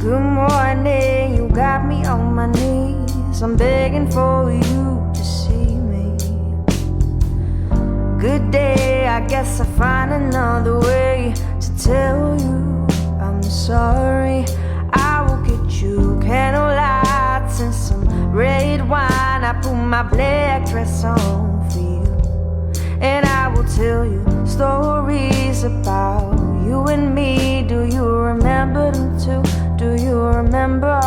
Good morning, you got me on my knees. I'm begging for you to see me. Good day, I guess I find another way to tell you I'm sorry. I will get you candlelights and some red wine. I put my black dress on for you, and I will tell you stories about you and me. Do you remember them too? Do you remember